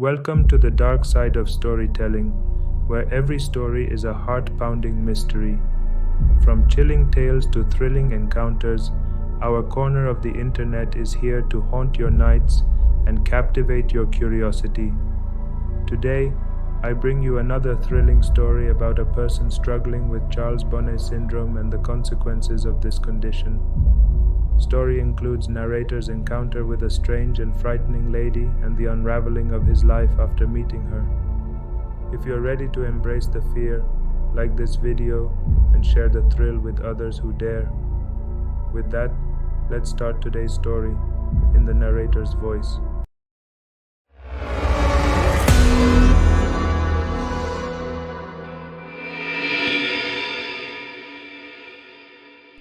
Welcome to the dark side of storytelling, where every story is a heart-pounding mystery. From chilling tales to thrilling encounters, our corner of the internet is here to haunt your nights and captivate your curiosity. Today, I bring you another thrilling story about a person struggling with Charles Bonnet Syndrome and the consequences of this condition. Story includes narrator's encounter with a strange and frightening lady and the unraveling of his life after meeting her. If you're ready to embrace the fear, like this video and share the thrill with others who dare. With that, let's start today's story in the narrator's voice.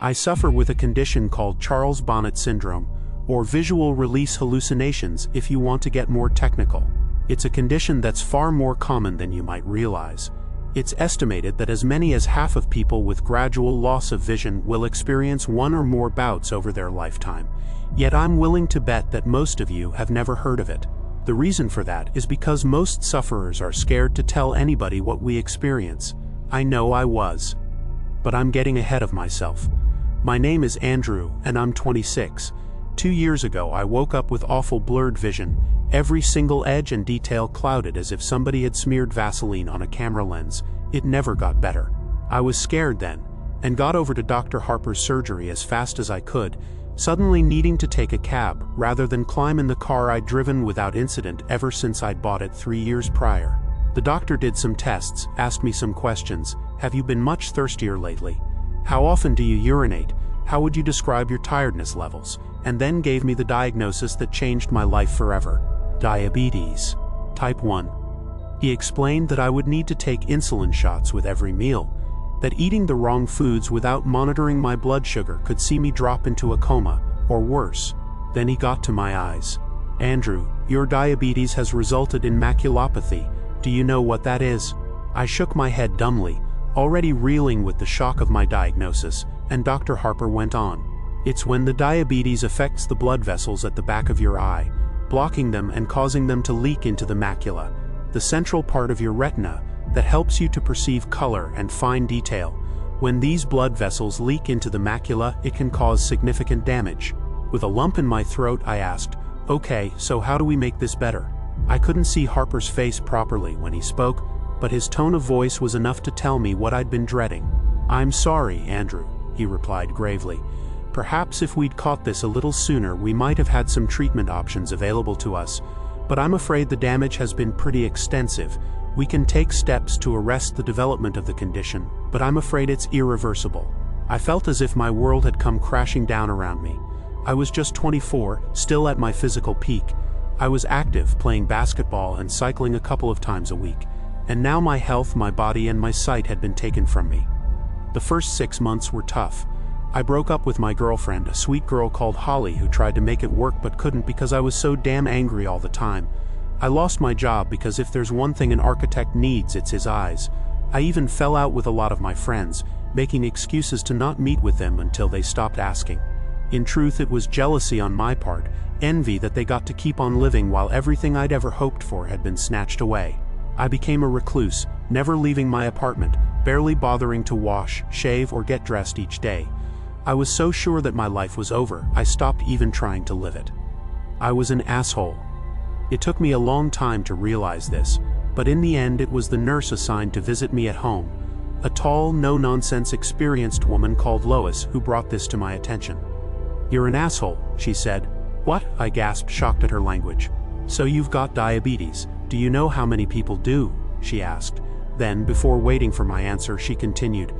I suffer with a condition called Charles Bonnet Syndrome, or visual release hallucinations if you want to get more technical. It's a condition that's far more common than you might realize. It's estimated that as many as half of people with gradual loss of vision will experience one or more bouts over their lifetime. Yet I'm willing to bet that most of you have never heard of it. The reason for that is because most sufferers are scared to tell anybody what we experience. I know I was. But I'm getting ahead of myself. My name is Andrew, and I'm 26. 2 years ago, I woke up with awful blurred vision, every single edge and detail clouded as if somebody had smeared Vaseline on a camera lens. It never got better. I was scared then, and got over to Dr. Harper's surgery as fast as I could, suddenly needing to take a cab rather than climb in the car I'd driven without incident ever since I'd bought it 3 years prior. The doctor did some tests, asked me some questions. Have you been much thirstier lately? How often do you urinate? How would you describe your tiredness levels? And then gave me the diagnosis that changed my life forever. Diabetes. Type 1. He explained that I would need to take insulin shots with every meal, that eating the wrong foods without monitoring my blood sugar could see me drop into a coma, or worse. Then he got to my eyes. Andrew, your diabetes has resulted in maculopathy. Do you know what that is? I shook my head dumbly, already reeling with the shock of my diagnosis, and Dr. Harper went on. It's when the diabetes affects the blood vessels at the back of your eye, blocking them and causing them to leak into the macula, the central part of your retina that helps you to perceive color and fine detail. When these blood vessels leak into the macula, it can cause significant damage. With a lump in my throat, I asked, "Okay, so how do we make this better?" I couldn't see Harper's face properly when he spoke, but his tone of voice was enough to tell me what I'd been dreading. "I'm sorry, Andrew," he replied gravely. "Perhaps if we'd caught this a little sooner, we might have had some treatment options available to us, but I'm afraid the damage has been pretty extensive. We can take steps to arrest the development of the condition, but I'm afraid it's irreversible." I felt as if my world had come crashing down around me. I was just 24, still at my physical peak. I was active, playing basketball and cycling a couple of times a week. And now my health, my body, and my sight had been taken from me. The first 6 months were tough. I broke up with my girlfriend, a sweet girl called Holly who tried to make it work but couldn't because I was so damn angry all the time. I lost my job because if there's one thing an architect needs, it's his eyes. I even fell out with a lot of my friends, making excuses to not meet with them until they stopped asking. In truth, it was jealousy on my part, envy that they got to keep on living while everything I'd ever hoped for had been snatched away. I became a recluse, never leaving my apartment, barely bothering to wash, shave, or get dressed each day. I was so sure that my life was over, I stopped even trying to live it. I was an asshole. It took me a long time to realize this, but in the end it was the nurse assigned to visit me at home, a tall, no-nonsense, experienced woman called Lois who brought this to my attention. "You're an asshole," she said. "What?" I gasped, shocked at her language. "So you've got diabetes. Do you know how many people do?" she asked. Then, before waiting for my answer, she continued,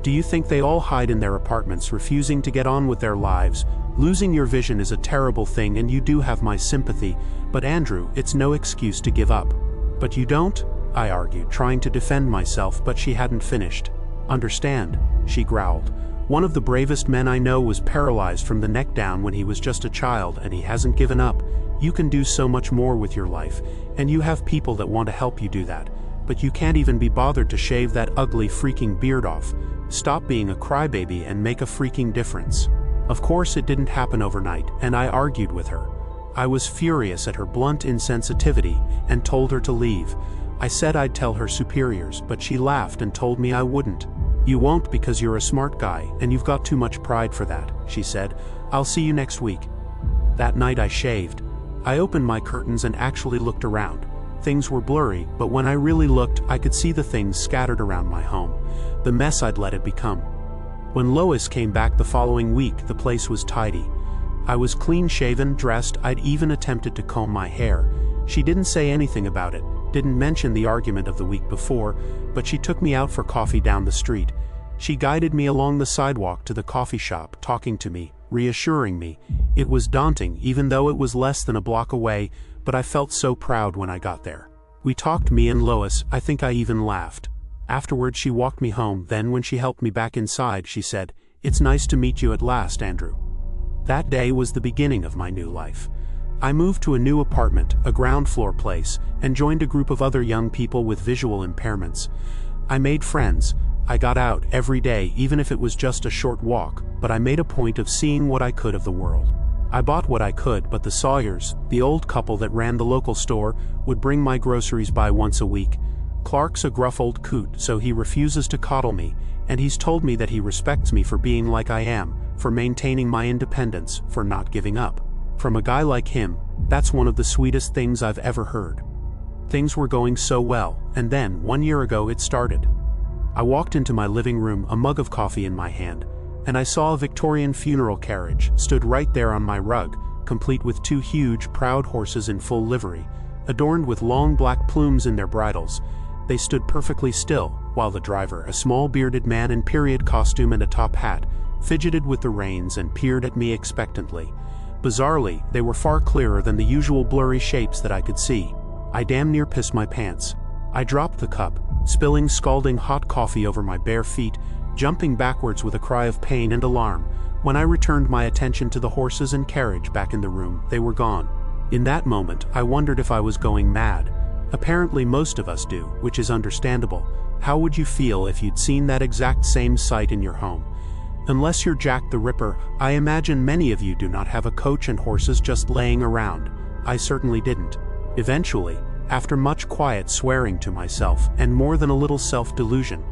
"Do you think they all hide in their apartments, refusing to get on with their lives? Losing your vision is a terrible thing and you do have my sympathy, but Andrew, it's no excuse to give up." "But you don't?" I argued, trying to defend myself, but she hadn't finished. "Understand," she growled. "One of the bravest men I know was paralyzed from the neck down when he was just a child, and he hasn't given up. You can do so much more with your life, and you have people that want to help you do that. But you can't even be bothered to shave that ugly freaking beard off. Stop being a crybaby and make a freaking difference." Of course, it didn't happen overnight, and I argued with her. I was furious at her blunt insensitivity and told her to leave. I said I'd tell her superiors, but she laughed and told me I wouldn't. "You won't because you're a smart guy and you've got too much pride for that," she said. "I'll see you next week." That night I shaved. I opened my curtains and actually looked around. Things were blurry, but when I really looked, I could see the things scattered around my home, the mess I'd let it become. When Lois came back the following week, the place was tidy. I was clean-shaven, dressed, I'd even attempted to comb my hair. She didn't say anything about it, didn't mention the argument of the week before, but she took me out for coffee down the street. She guided me along the sidewalk to the coffee shop, talking to me, reassuring me. It was daunting, even though it was less than a block away, but I felt so proud when I got there. We talked, me and Lois, I think I even laughed. Afterwards she walked me home, then when she helped me back inside, she said, "It's nice to meet you at last, Andrew." That day was the beginning of my new life. I moved to a new apartment, a ground floor place, and joined a group of other young people with visual impairments. I made friends. I got out every day, even if it was just a short walk, but I made a point of seeing what I could of the world. I bought what I could, but the Sawyers, the old couple that ran the local store, would bring my groceries by once a week. Clark's a gruff old coot, so he refuses to coddle me, and he's told me that he respects me for being like I am, for maintaining my independence, for not giving up. From a guy like him, that's one of the sweetest things I've ever heard. Things were going so well, and then, 1 year ago, it started. I walked into my living room, a mug of coffee in my hand, and I saw a Victorian funeral carriage stood right there on my rug, complete with 2 huge, proud horses in full livery, adorned with long black plumes in their bridles. They stood perfectly still, while the driver, a small bearded man in period costume and a top hat, fidgeted with the reins and peered at me expectantly. Bizarrely, they were far clearer than the usual blurry shapes that I could see. I damn near pissed my pants. I dropped the cup, spilling scalding hot coffee over my bare feet, jumping backwards with a cry of pain and alarm. When I returned my attention to the horses and carriage back in the room, they were gone. In that moment, I wondered if I was going mad. Apparently most of us do, which is understandable. How would you feel if you'd seen that exact same sight in your home? Unless you're Jack the Ripper, I imagine many of you do not have a coach and horses just laying around. I certainly didn't. Eventually, after much quiet swearing to myself and more than a little self-delusion,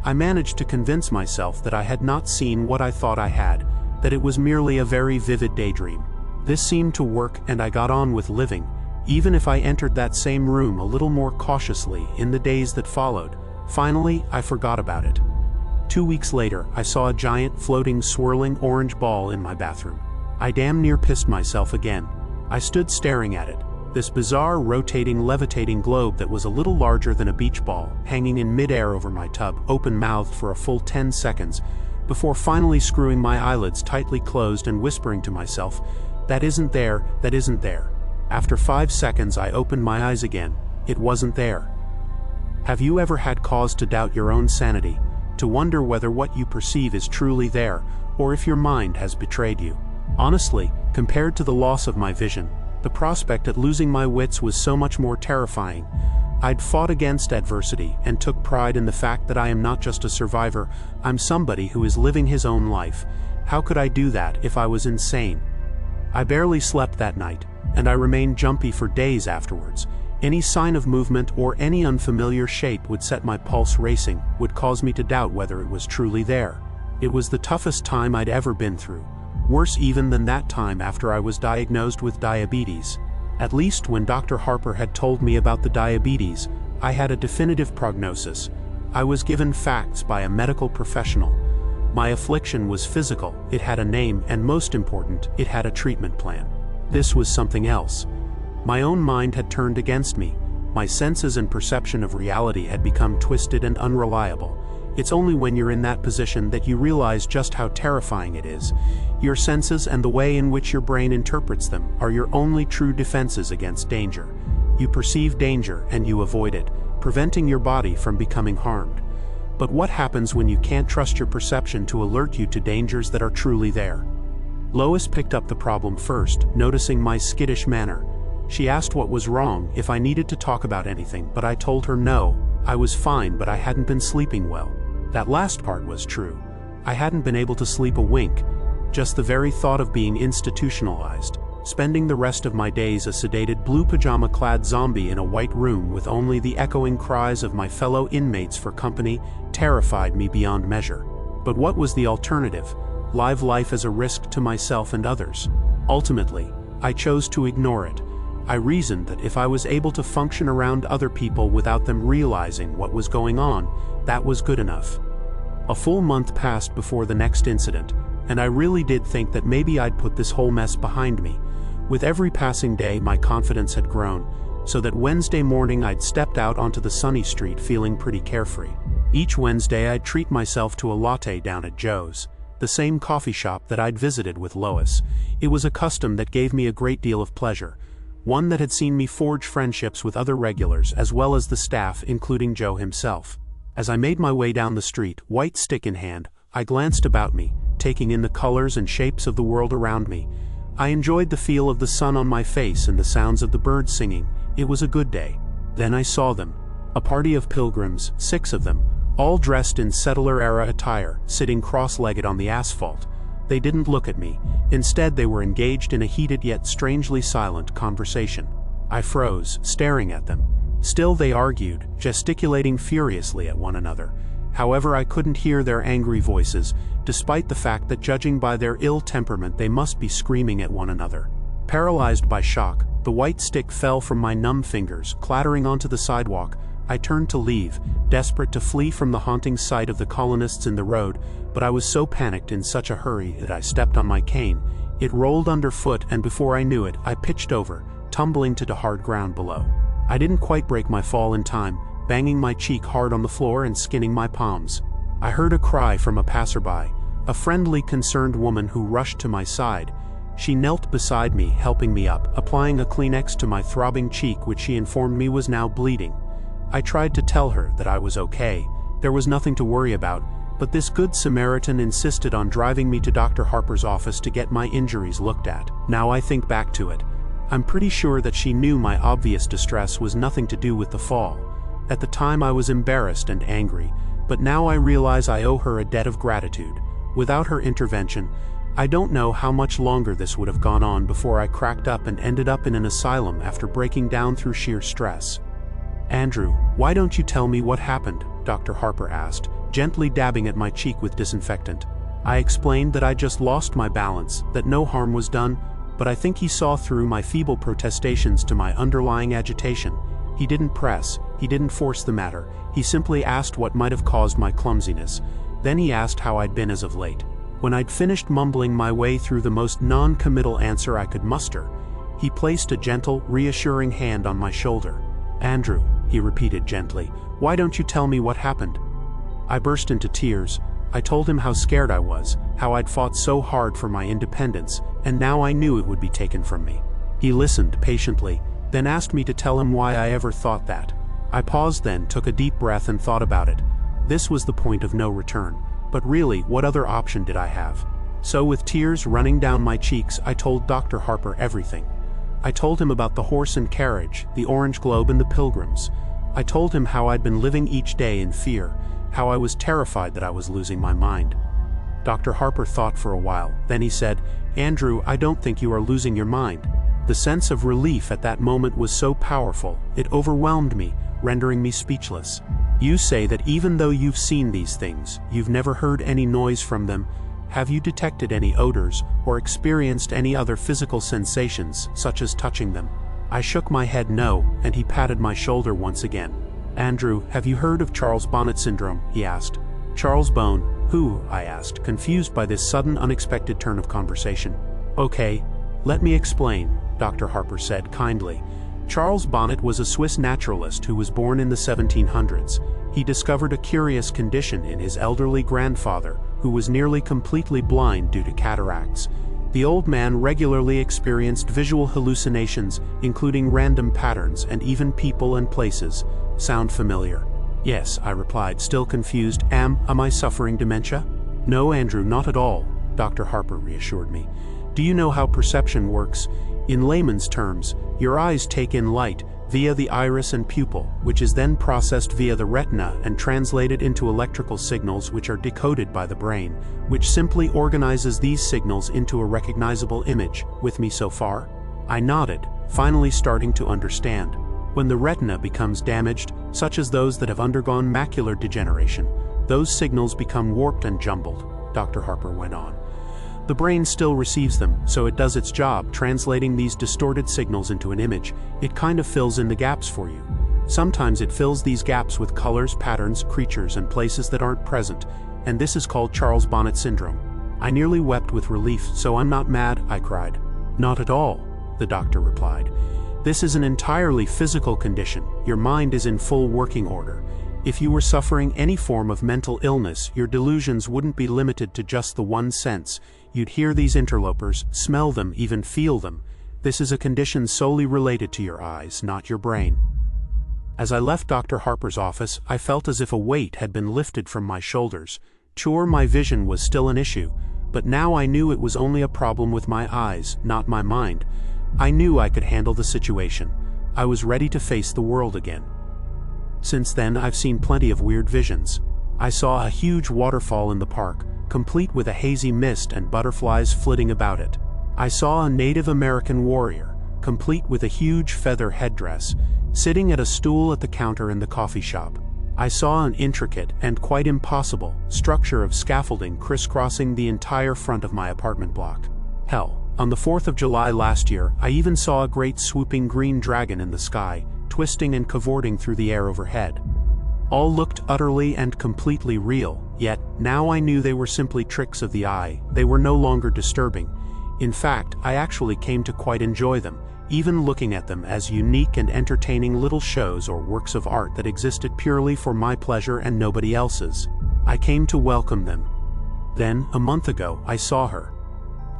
I managed to convince myself that I had not seen what I thought I had, that it was merely a very vivid daydream. This seemed to work and I got on with living, even if I entered that same room a little more cautiously in the days that followed. Finally, I forgot about it. 2 weeks later, I saw a giant, floating, swirling orange ball in my bathroom. I damn near pissed myself again. I stood staring at it, this bizarre, rotating, levitating globe that was a little larger than a beach ball, hanging in midair over my tub, open-mouthed for a full 10 seconds, before finally screwing my eyelids tightly closed and whispering to myself, "That isn't there, that isn't there." After 5 seconds, I opened my eyes again. It wasn't there. Have you ever had cause to doubt your own sanity, to wonder whether what you perceive is truly there, or if your mind has betrayed you? Honestly, compared to the loss of my vision, the prospect at losing my wits was so much more terrifying. I'd fought against adversity and took pride in the fact that I am not just a survivor, I'm somebody who is living his own life. How could I do that if I was insane? I barely slept that night, and I remained jumpy for days afterwards. Any sign of movement or any unfamiliar shape would set my pulse racing, would cause me to doubt whether it was truly there. It was the toughest time I'd ever been through, worse even than that time after I was diagnosed with diabetes. At least when Dr. Harper had told me about the diabetes, I had a definitive prognosis. I was given facts by a medical professional. My affliction was physical, it had a name, and most important, it had a treatment plan. This was something else. My own mind had turned against me. My senses and perception of reality had become twisted and unreliable. It's only when you're in that position that you realize just how terrifying it is. Your senses and the way in which your brain interprets them are your only true defenses against danger. You perceive danger and you avoid it, preventing your body from becoming harmed. But what happens when you can't trust your perception to alert you to dangers that are truly there? Lois picked up the problem first, noticing my skittish manner. She asked what was wrong, if I needed to talk about anything, but I told her no, I was fine, but I hadn't been sleeping well. That last part was true. I hadn't been able to sleep a wink. Just the very thought of being institutionalized, spending the rest of my days a sedated blue pajama-clad zombie in a white room with only the echoing cries of my fellow inmates for company terrified me beyond measure. But what was the alternative? Live life as a risk to myself and others. Ultimately, I chose to ignore it. I reasoned that if I was able to function around other people without them realizing what was going on, that was good enough. A full month passed before the next incident, and I really did think that maybe I'd put this whole mess behind me. With every passing day, my confidence had grown, so that Wednesday morning I'd stepped out onto the sunny street feeling pretty carefree. Each Wednesday I'd treat myself to a latte down at Joe's, the same coffee shop that I'd visited with Lois. It was a custom that gave me a great deal of pleasure, one that had seen me forge friendships with other regulars as well as the staff, including Joe himself. As I made my way down the street, white stick in hand, I glanced about me, taking in the colors and shapes of the world around me. I enjoyed the feel of the sun on my face and the sounds of the birds singing. It was a good day. Then I saw them. A party of pilgrims, 6 of them, all dressed in settler-era attire, sitting cross-legged on the asphalt. They didn't look at me. Instead, they were engaged in a heated yet strangely silent conversation. I froze, staring at them. Still they argued, gesticulating furiously at one another. However, I couldn't hear their angry voices, despite the fact that judging by their ill temperament they must be screaming at one another. Paralyzed by shock, the white stick fell from my numb fingers, clattering onto the sidewalk. I turned to leave, desperate to flee from the haunting sight of the colonists in the road, but I was so panicked in such a hurry that I stepped on my cane. It rolled underfoot, and before I knew it, I pitched over, tumbling to the hard ground below. I didn't quite break my fall in time, banging my cheek hard on the floor and skinning my palms. I heard a cry from a passerby, a friendly, concerned woman who rushed to my side. She knelt beside me, helping me up, applying a Kleenex to my throbbing cheek, which she informed me was now bleeding. I tried to tell her that I was okay. There was nothing to worry about, but this good Samaritan insisted on driving me to Dr. Harper's office to get my injuries looked at. Now I think back to it, I'm pretty sure that she knew my obvious distress was nothing to do with the fall. At the time I was embarrassed and angry, but now I realize I owe her a debt of gratitude. Without her intervention, I don't know how much longer this would have gone on before I cracked up and ended up in an asylum after breaking down through sheer stress. "Andrew, why don't you tell me what happened?" Dr. Harper asked, gently dabbing at my cheek with disinfectant. I explained that I just lost my balance, that no harm was done, but I think he saw through my feeble protestations to my underlying agitation. He didn't press, he didn't force the matter, he simply asked what might have caused my clumsiness. Then he asked how I'd been as of late. When I'd finished mumbling my way through the most non-committal answer I could muster, he placed a gentle, reassuring hand on my shoulder. "Andrew," he repeated gently, "why don't you tell me what happened?" I burst into tears. I told him how scared I was, how I'd fought so hard for my independence, and now I knew it would be taken from me. He listened patiently, then asked me to tell him why I ever thought that. I paused, then took a deep breath and thought about it. This was the point of no return, but really, what other option did I have? So with tears running down my cheeks, I told Dr. Harper everything. I told him about the horse and carriage, the orange globe and the pilgrims. I told him how I'd been living each day in fear, how I was terrified that I was losing my mind. Dr. Harper thought for a while, then he said, "Andrew, I don't think you are losing your mind." The sense of relief at that moment was so powerful, it overwhelmed me, rendering me speechless. "You say that even though you've seen these things, you've never heard any noise from them. Have you detected any odors, or experienced any other physical sensations, such as touching them?" I shook my head no, and he patted my shoulder once again. "Andrew, have you heard of Charles Bonnet Syndrome?" he asked. "Charles Bonnet? Who?" I asked, confused by this sudden, unexpected turn of conversation. "Okay, let me explain," Dr. Harper said kindly. Charles Bonnet was a Swiss naturalist who was born in the 1700s. He discovered a curious condition in his elderly grandfather, who was nearly completely blind due to cataracts. The old man regularly experienced visual hallucinations, including random patterns and even people and places. Sound familiar? "Yes," I replied, still confused. Am I suffering dementia?" "No, Andrew, not at all," Dr. Harper reassured me. "Do you know how perception works? In layman's terms, your eyes take in light, via the iris and pupil, which is then processed via the retina and translated into electrical signals which are decoded by the brain, which simply organizes these signals into a recognizable image. With me so far? I nodded, finally starting to understand. When the retina becomes damaged, such as those that have undergone macular degeneration, those signals become warped and jumbled, Dr. Harper went on. The brain still receives them, so it does its job translating these distorted signals into an image. It kind of fills in the gaps for you. Sometimes it fills these gaps with colors, patterns, creatures, and places that aren't present, and this is called Charles Bonnet Syndrome. I nearly wept with relief. So I'm not mad, I cried. Not at all, the doctor replied. This is an entirely physical condition. Your mind is in full working order. If you were suffering any form of mental illness, your delusions wouldn't be limited to just the one sense. You'd hear these interlopers, smell them, even feel them. This is a condition solely related to your eyes, not your brain. As I left Dr. Harper's office, I felt as if a weight had been lifted from my shoulders. Sure, my vision was still an issue, but now I knew it was only a problem with my eyes, not my mind. I knew I could handle the situation. I was ready to face the world again. Since then, I've seen plenty of weird visions. I saw a huge waterfall in the park, complete with a hazy mist and butterflies flitting about it. I saw a Native American warrior, complete with a huge feather headdress, sitting at a stool at the counter in the coffee shop. I saw an intricate and quite impossible structure of scaffolding crisscrossing the entire front of my apartment block. Hell, on the 4th of July last year, I even saw a great swooping green dragon in the sky, twisting and cavorting through the air overhead. All looked utterly and completely real, yet now I knew they were simply tricks of the eye. They were no longer disturbing. In fact, I actually came to quite enjoy them, even looking at them as unique and entertaining little shows or works of art that existed purely for my pleasure and nobody else's. I came to welcome them. Then, a month ago, I saw her.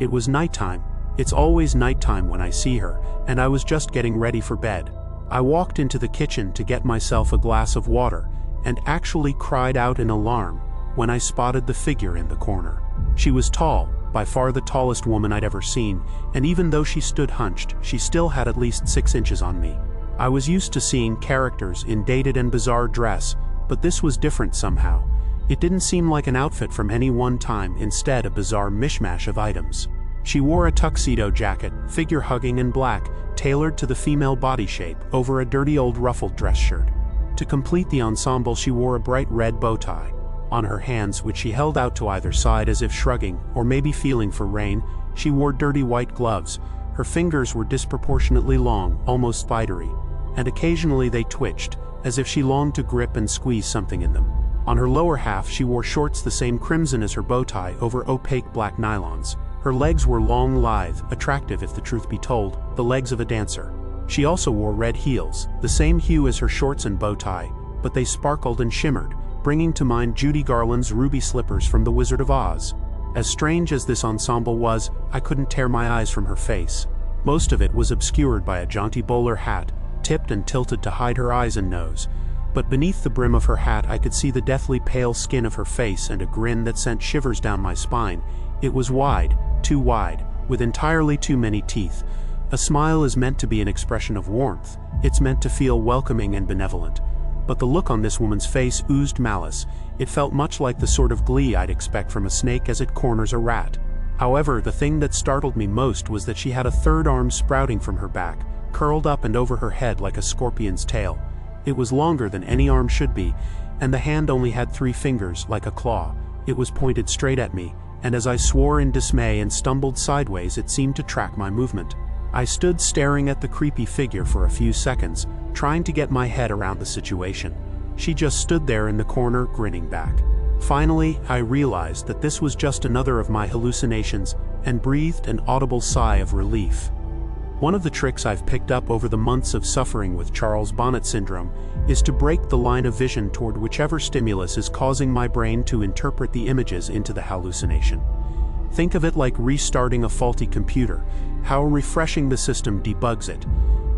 It was nighttime. It's always nighttime when I see her, and I was just getting ready for bed. I walked into the kitchen to get myself a glass of water, and actually cried out in alarm when I spotted the figure in the corner. She was tall, by far the tallest woman I'd ever seen, and even though she stood hunched, she still had at least 6 inches on me. I was used to seeing characters in dated and bizarre dress, but this was different somehow. It didn't seem like an outfit from any one time, instead a bizarre mishmash of items. She wore a tuxedo jacket, figure-hugging in black, tailored to the female body shape, over a dirty old ruffled dress shirt. To complete the ensemble, she wore a bright red bow tie. On her hands, which she held out to either side as if shrugging, or maybe feeling for rain, she wore dirty white gloves. Her fingers were disproportionately long, almost spidery, and occasionally they twitched, as if she longed to grip and squeeze something in them. On her lower half, she wore shorts the same crimson as her bow tie over opaque black nylons. Her legs were long, lithe, attractive if the truth be told, the legs of a dancer. She also wore red heels, the same hue as her shorts and bow tie, but they sparkled and shimmered, bringing to mind Judy Garland's ruby slippers from The Wizard of Oz. As strange as this ensemble was, I couldn't tear my eyes from her face. Most of it was obscured by a jaunty bowler hat, tipped and tilted to hide her eyes and nose. But beneath the brim of her hat I could see the deathly pale skin of her face and a grin that sent shivers down my spine. It was wide, too wide, with entirely too many teeth. A smile is meant to be an expression of warmth. It's meant to feel welcoming and benevolent. But the look on this woman's face oozed malice. It felt much like the sort of glee I'd expect from a snake as it corners a rat. However, the thing that startled me most was that she had a third arm sprouting from her back, curled up and over her head like a scorpion's tail. It was longer than any arm should be, and the hand only had 3 fingers, like a claw. It was pointed straight at me, and as I swore in dismay and stumbled sideways, it seemed to track my movement. I stood staring at the creepy figure for a few seconds, trying to get my head around the situation. She just stood there in the corner, grinning back. Finally, I realized that this was just another of my hallucinations, and breathed an audible sigh of relief. One of the tricks I've picked up over the months of suffering with Charles Bonnet Syndrome is to break the line of vision toward whichever stimulus is causing my brain to interpret the images into the hallucination. Think of it like restarting a faulty computer, how refreshing the system debugs it.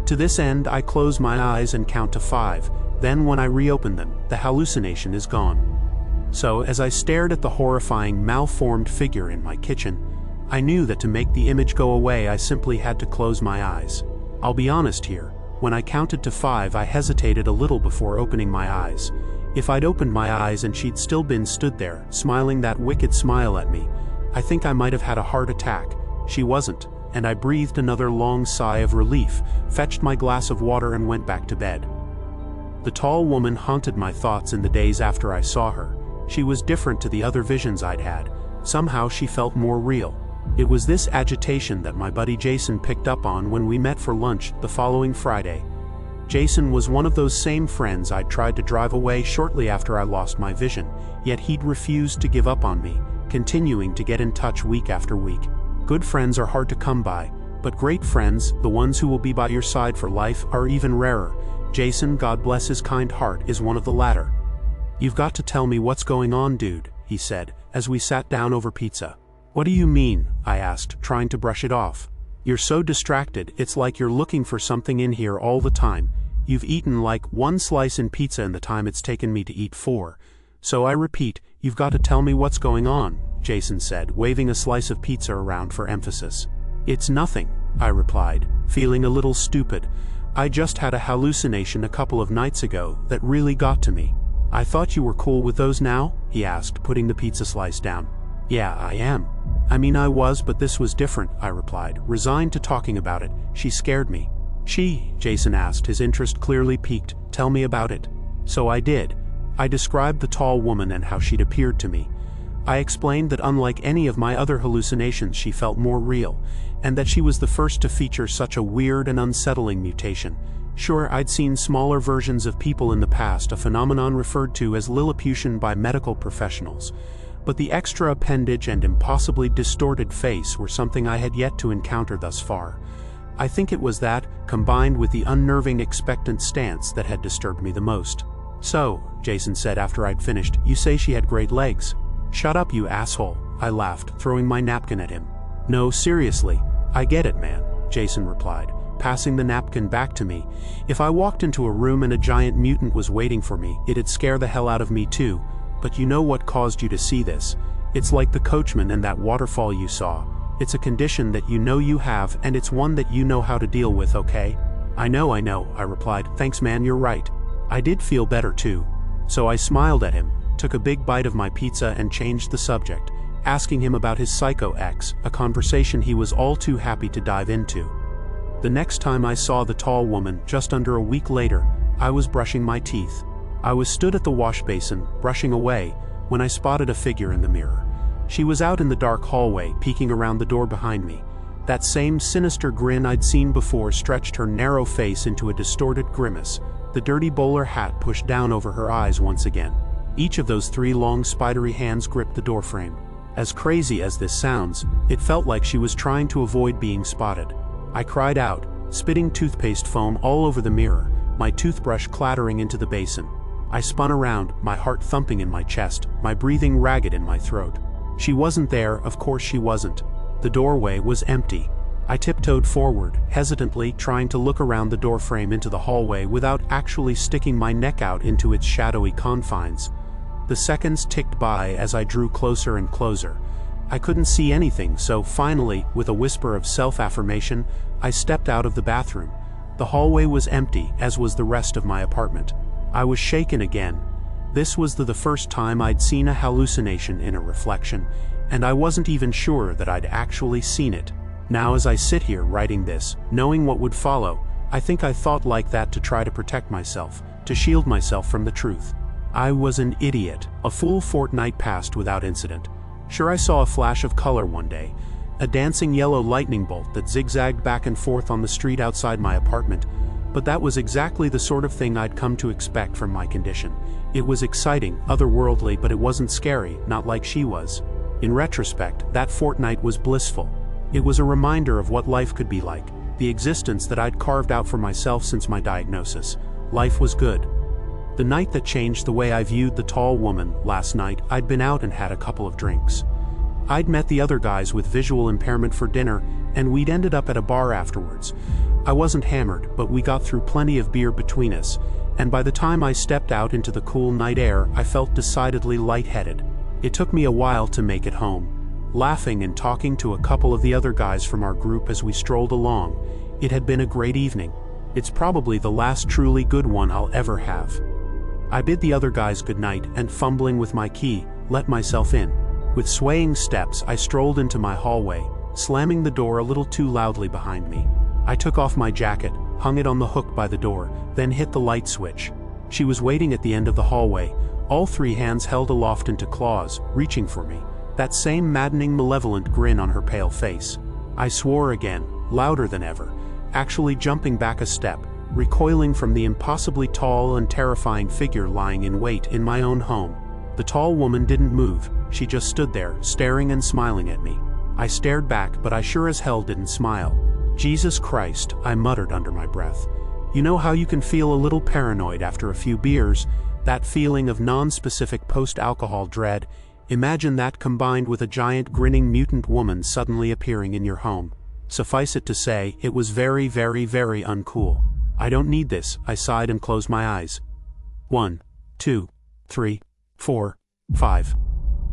To this end, I close my eyes and count to 5, then when I reopen them, the hallucination is gone. So, as I stared at the horrifying, malformed figure in my kitchen, I knew that to make the image go away I simply had to close my eyes. I'll be honest here, When I counted to 5, I hesitated a little before opening my eyes. If I'd opened my eyes and she'd still been stood there, smiling that wicked smile at me, I think I might have had a heart attack. She wasn't, and I breathed another long sigh of relief, fetched my glass of water and went back to bed. The tall woman haunted my thoughts in the days after I saw her. She was different to the other visions I'd had. Somehow she felt more real. It was this agitation that my buddy Jason picked up on when we met for lunch the following Friday. Jason was one of those same friends I'd tried to drive away shortly after I lost my vision, yet he'd refused to give up on me, continuing to get in touch week after week. Good friends are hard to come by, but great friends, the ones who will be by your side for life, are even rarer. Jason, God bless his kind heart, is one of the latter. "You've got to tell me what's going on, dude," he said, as we sat down over pizza. "What do you mean?" I asked, trying to brush it off. "You're so distracted, it's like you're looking for something in here all the time. You've eaten like 1 slice in pizza in the time it's taken me to eat 4. So I repeat, you've got to tell me what's going on," Jason said, waving a slice of pizza around for emphasis. "It's nothing," I replied, feeling a little stupid. "I just had a hallucination a couple of nights ago that really got to me." "I thought you were cool with those now?" he asked, putting the pizza slice down. "Yeah, I am. I mean, I was, but this was different," I replied, resigned to talking about it. "She scared me." "She?" Jason asked, his interest clearly piqued. "Tell me about it." So I did. I described the tall woman and how she'd appeared to me. I explained that unlike any of my other hallucinations, she felt more real, and that she was the first to feature such a weird and unsettling mutation. Sure, I'd seen smaller versions of people in the past, a phenomenon referred to as Lilliputian by medical professionals, but the extra appendage and impossibly distorted face were something I had yet to encounter thus far. I think it was that, combined with the unnerving expectant stance, that had disturbed me the most. "So," Jason said after I'd finished, "you say she had great legs." "Shut up, you asshole," I laughed, throwing my napkin at him. "No, seriously, I get it, man," Jason replied, passing the napkin back to me. "If I walked into a room and a giant mutant was waiting for me, it'd scare the hell out of me too. But you know what caused you to see this? It's like the coachman and that waterfall you saw. It's a condition that you know you have, and it's one that you know how to deal with, okay?" I know, I replied. "Thanks, man, you're right." I did feel better too. So I smiled at him, took a big bite of my pizza and changed the subject, asking him about his psycho ex, a conversation he was all too happy to dive into. The next time I saw the tall woman, just under a week later, I was brushing my teeth. I was stood at the wash basin, brushing away, when I spotted a figure in the mirror. She was out in the dark hallway, peeking around the door behind me. That same sinister grin I'd seen before stretched her narrow face into a distorted grimace, the dirty bowler hat pushed down over her eyes once again. Each of those 3 long spidery hands gripped the doorframe. As crazy as this sounds, it felt like she was trying to avoid being spotted. I cried out, spitting toothpaste foam all over the mirror, my toothbrush clattering into the basin. I spun around, my heart thumping in my chest, my breathing ragged in my throat. She wasn't there, of course she wasn't. The doorway was empty. I tiptoed forward, hesitantly trying to look around the doorframe into the hallway without actually sticking my neck out into its shadowy confines. The seconds ticked by as I drew closer and closer. I couldn't see anything, so finally, with a whisper of self-affirmation, I stepped out of the bathroom. The hallway was empty, as was the rest of my apartment. I was shaken again. This was the first time I'd seen a hallucination in a reflection, and I wasn't even sure that I'd actually seen it. Now as I sit here writing this, knowing what would follow, I think I thought like that to try to protect myself, to shield myself from the truth. I was an idiot. A full fortnight passed without incident. Sure, I saw a flash of color one day, a dancing yellow lightning bolt that zigzagged back and forth on the street outside my apartment, but that was exactly the sort of thing I'd come to expect from my condition. It was exciting, otherworldly, but it wasn't scary, not like she was. In retrospect, that fortnight was blissful. It was a reminder of what life could be like, the existence that I'd carved out for myself since my diagnosis. Life was good. The night that changed the way I viewed the tall woman, last night, I'd been out and had a couple of drinks. I'd met the other guys with visual impairment for dinner, and we'd ended up at a bar afterwards. I wasn't hammered, but we got through plenty of beer between us, and by the time I stepped out into the cool night air, I felt decidedly lightheaded. It took me a while to make it home. Laughing and talking to a couple of the other guys from our group as we strolled along, it had been a great evening. It's probably the last truly good one I'll ever have. I bid the other guys goodnight and, fumbling with my key, let myself in. With swaying steps, I strolled into my hallway, slamming the door a little too loudly behind me. I took off my jacket, hung it on the hook by the door, then hit the light switch. She was waiting at the end of the hallway, all three hands held aloft into claws, reaching for me, that same maddening malevolent grin on her pale face. I swore again, louder than ever, actually jumping back a step, recoiling from the impossibly tall and terrifying figure lying in wait in my own home. The tall woman didn't move, she just stood there, staring and smiling at me. I stared back, but I sure as hell didn't smile. Jesus Christ, I muttered under my breath. You know how you can feel a little paranoid after a few beers, that feeling of non-specific post-alcohol dread? Imagine that combined with a giant grinning mutant woman suddenly appearing in your home. Suffice it to say, it was very, very, very uncool. I don't need this, I sighed and closed my eyes. 1, 2, 3, 4, 5.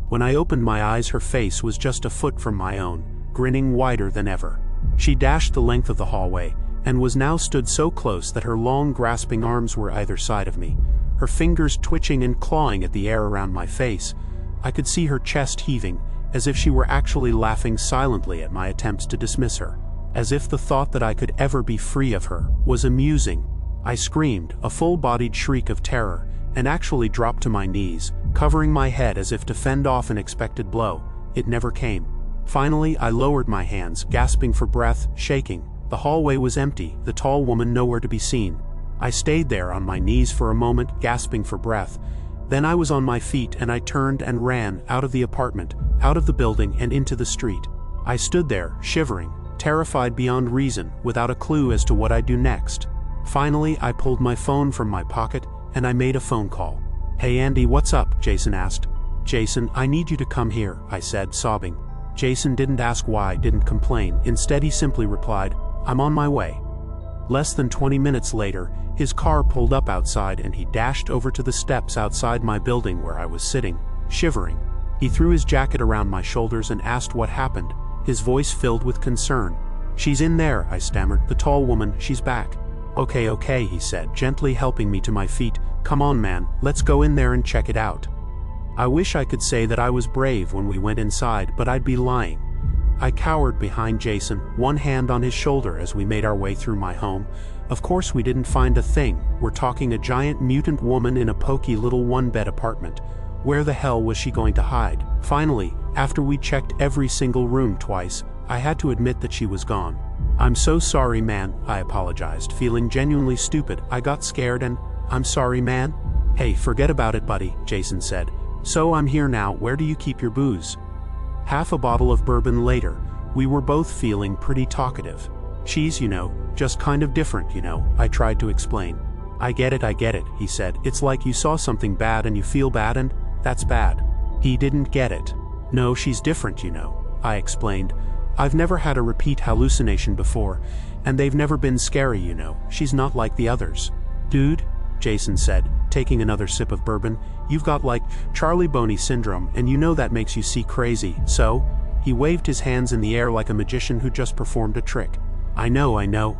When I opened my eyes, her face was just a foot from my own, grinning wider than ever. She dashed the length of the hallway, and was now stood so close that her long grasping arms were either side of me, her fingers twitching and clawing at the air around my face. I could see her chest heaving, as if she were actually laughing silently at my attempts to dismiss her, as if the thought that I could ever be free of her was amusing. I screamed, a full-bodied shriek of terror, and actually dropped to my knees, covering my head as if to fend off an expected blow. It never came. Finally, I lowered my hands, gasping for breath, shaking. The hallway was empty, the tall woman nowhere to be seen. I stayed there on my knees for a moment, gasping for breath. Then I was on my feet and I turned and ran out of the apartment, out of the building and into the street. I stood there, shivering, terrified beyond reason, without a clue as to what I'd do next. Finally, I pulled my phone from my pocket and I made a phone call. Hey Andy, what's up? Jason asked. Jason, I need you to come here, I said, sobbing. Jason didn't ask why, didn't complain. Instead, he simply replied, I'm on my way. Less than 20 minutes later, his car pulled up outside and he dashed over to the steps outside my building where I was sitting, shivering. He threw his jacket around my shoulders and asked what happened, his voice filled with concern. She's in there, I stammered. The tall woman, she's back. Okay, he said, gently helping me to my feet. Come on, man, let's go in there and check it out. I wish I could say that I was brave when we went inside, but I'd be lying. I cowered behind Jason, one hand on his shoulder as we made our way through my home. Of course we didn't find a thing. We're talking a giant mutant woman in a poky little one-bed apartment. Where the hell was she going to hide? Finally, after we checked every single room twice, I had to admit that she was gone. I'm so sorry, man, I apologized, feeling genuinely stupid. I got scared and, I'm sorry, man. Hey, forget about it, buddy, Jason said. So I'm here now, where do you keep your booze? Half a bottle of bourbon later, we were both feeling pretty talkative. She's, just kind of different, I tried to explain. I get it, he said. It's like you saw something bad and you feel bad and, that's bad. He didn't get it. No, she's different, I explained. I've never had a repeat hallucination before, and they've never been scary, She's not like the others. Dude, Jason said, taking another sip of bourbon, you've got like Charles Bonnet Syndrome, and that makes you see crazy, so? He waved his hands in the air like a magician who just performed a trick. I know,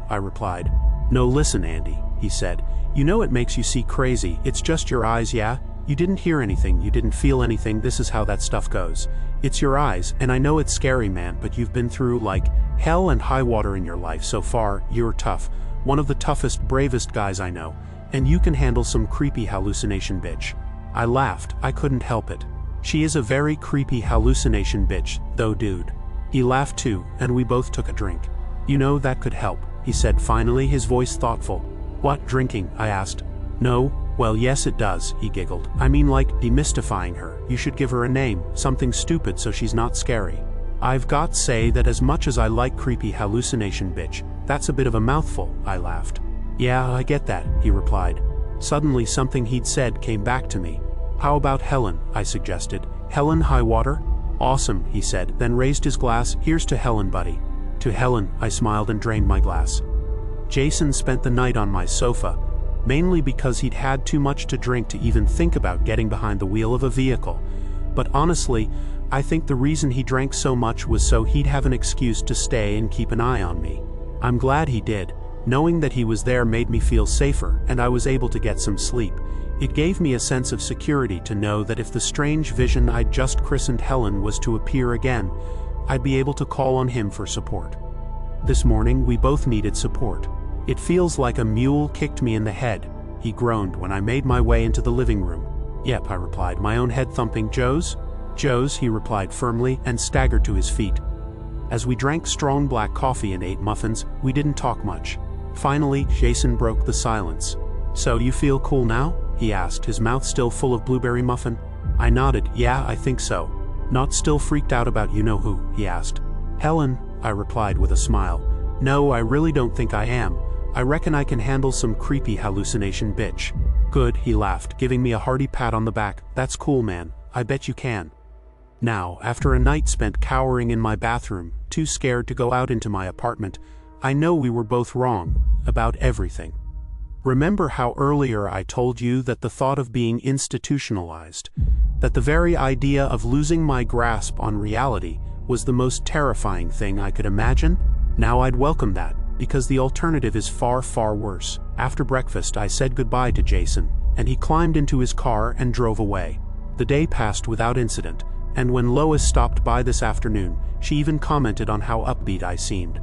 I replied. No, listen, Andy, he said. It makes you see crazy, it's just your eyes, yeah? You didn't hear anything, you didn't feel anything, this is how that stuff goes. It's your eyes, and I know it's scary, man, but you've been through, like, hell and high water in your life so far. You're tough, one of the toughest, bravest guys I know, and you can handle some creepy hallucination, bitch. I laughed, I couldn't help it. She is a very creepy hallucination bitch, though, dude. He laughed too, and we both took a drink. That could help, he said finally, his voice thoughtful. What, drinking? I asked. No, well yes it does, he giggled. I mean like, demystifying her. You should give her a name, something stupid so she's not scary. I've got to say that as much as I like creepy hallucination bitch, that's a bit of a mouthful, I laughed. Yeah, I get that, he replied. Suddenly something he'd said came back to me. How about Helen, I suggested. Helen Highwater? Awesome, he said, then raised his glass. Here's to Helen, buddy. To Helen, I smiled and drained my glass. Jason spent the night on my sofa, mainly because he'd had too much to drink to even think about getting behind the wheel of a vehicle. But honestly, I think the reason he drank so much was so he'd have an excuse to stay and keep an eye on me. I'm glad he did, Knowing that he was there made me feel safer, and I was able to get some sleep. It gave me a sense of security to know that if the strange vision I'd just christened Helen was to appear again, I'd be able to call on him for support. This morning, we both needed support. "It feels like a mule kicked me in the head," he groaned when I made my way into the living room. "Yep," I replied, my own head thumping. "Joe's?" "Joe's," he replied firmly and staggered to his feet. As we drank strong black coffee and ate muffins, we didn't talk much. Finally, Jason broke the silence. "So, you feel cool now?" he asked, his mouth still full of blueberry muffin. I nodded. "Yeah, I think so." "Not still freaked out about you-know-who?" he asked. "Helen," I replied with a smile. "No, I really don't think I am. I reckon I can handle some creepy hallucination, bitch." "Good," he laughed, giving me a hearty pat on the back. "That's cool, man. I bet you can." Now, after a night spent cowering in my bathroom, too scared to go out into my apartment, I know we were both wrong about everything. Remember how earlier I told you that the thought of being institutionalized, that the very idea of losing my grasp on reality was the most terrifying thing I could imagine? Now I'd welcome that, because the alternative is far, far worse. After breakfast, I said goodbye to Jason, and he climbed into his car and drove away. The day passed without incident, and when Lois stopped by this afternoon, she even commented on how upbeat I seemed.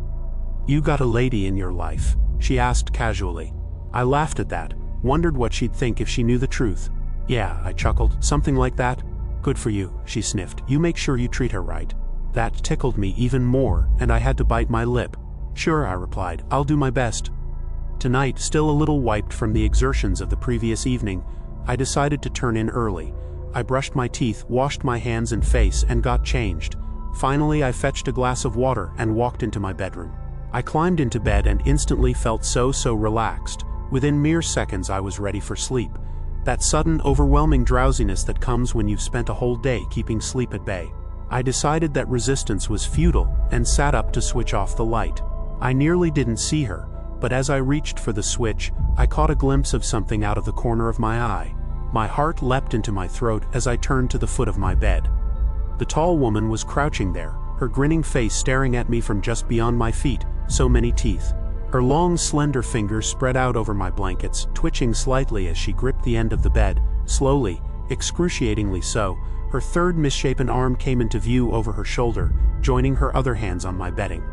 "You got a lady in your life?" she asked casually. I laughed at that, wondered what she'd think if she knew the truth. "Yeah," I chuckled, "something like that." "Good for you," she sniffed. "You make sure you treat her right." That tickled me even more, and I had to bite my lip. "Sure," I replied, "I'll do my best." Tonight, still a little wiped from the exertions of the previous evening, I decided to turn in early. I brushed my teeth, washed my hands and face, and got changed. Finally, I fetched a glass of water and walked into my bedroom. I climbed into bed and instantly felt so relaxed. Within mere seconds, I was ready for sleep. That sudden, overwhelming drowsiness that comes when you've spent a whole day keeping sleep at bay. I decided that resistance was futile and sat up to switch off the light. I nearly didn't see her, but as I reached for the switch, I caught a glimpse of something out of the corner of my eye. My heart leapt into my throat as I turned to the foot of my bed. The tall woman was crouching there, her grinning face staring at me from just beyond my feet, so many teeth. Her long, slender fingers spread out over my blankets, twitching slightly as she gripped the end of the bed. Slowly, excruciatingly so, her third misshapen arm came into view over her shoulder, joining her other hands on my bedding.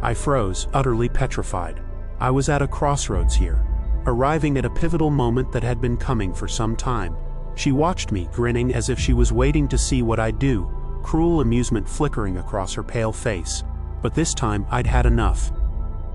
I froze, utterly petrified. I was at a crossroads here, arriving at a pivotal moment that had been coming for some time. She watched me, grinning as if she was waiting to see what I'd do, cruel amusement flickering across her pale face. But this time, I'd had enough.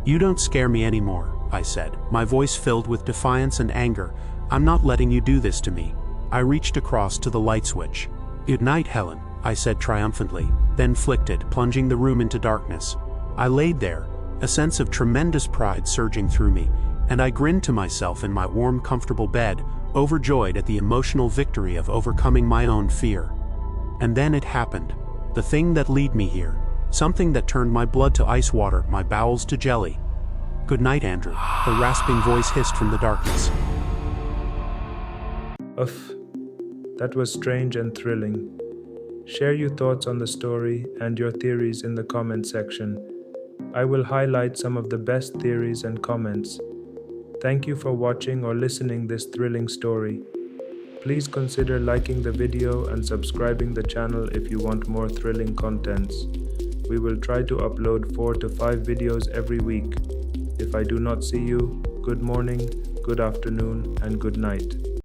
"You don't scare me anymore," I said, my voice filled with defiance and anger. "I'm not letting you do this to me." I reached across to the light switch. "Good night, Helen," I said triumphantly, then flicked it, plunging the room into darkness. I laid there, a sense of tremendous pride surging through me, and I grinned to myself in my warm, comfortable bed, overjoyed at the emotional victory of overcoming my own fear. And then it happened. The thing that led me here. Something that turned my blood to ice water, my bowels to jelly. "Good night, Andrew," the rasping voice hissed from the darkness. Uff, that was strange and thrilling. Share your thoughts on the story and your theories in the comment section. I will highlight some of the best theories and comments. Thank you for watching or listening this thrilling story. Please consider liking the video and subscribing the channel if you want more thrilling contents. We will try to upload 4 to 5 videos every week. If I do not see you, good morning, good afternoon, and good night.